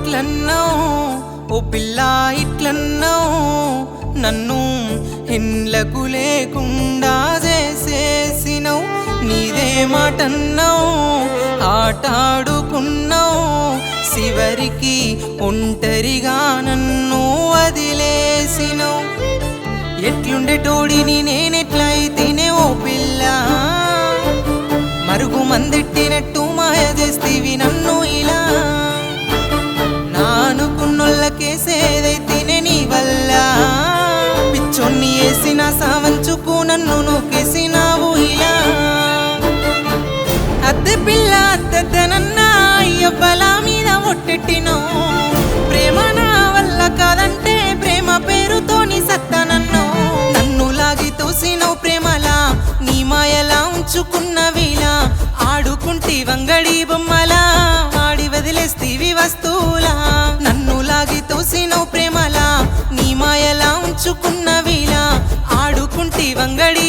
ఇట్లన్నావు ఓ పిల్ల ఇట్లన్నావు నన్ను ఇండ్లకు లేకుండా చేసేసినవు నీదే మాటన్నావు ఆటాడుకున్నావు చివరికి ఒంటరిగా నన్ను వదిలేసినవు ఎట్లుండేటోడిని నేనెట్లయితేనే ఓ పిల్ల మరుగు మందెట్టినట్టు మాయ చేస్తీవి నన్ను ఇలా నానుకున్నోళ్ళకేసేదైతేనే నీ వల్ల పిచ్చొన్ని వేసిన సావంచుకు నన్ను నూకేసినావు ఇలా అద్దె పిల్ల అద్దెనన్నా అయ్యవ్వల మీద ఒట్టెట్టినో ప్రేమ నా వల్ల కాదంటే ప్రేమ పేరుతోని సత్తనన్నో నన్ను లాగి తోసినవు ప్రేమలా నీ మాయలా ఉంచుకున్నవిలా ఆడుకుంటి వంగడి బొమ్మలా ఆడి వదిలేస్తీవి వస్తువులా నన్ను లాగి తోసినవు ప్రేమలా నీ మాయలా ఉంచుకున్నవిలా ఆడుకుంటి వంగడి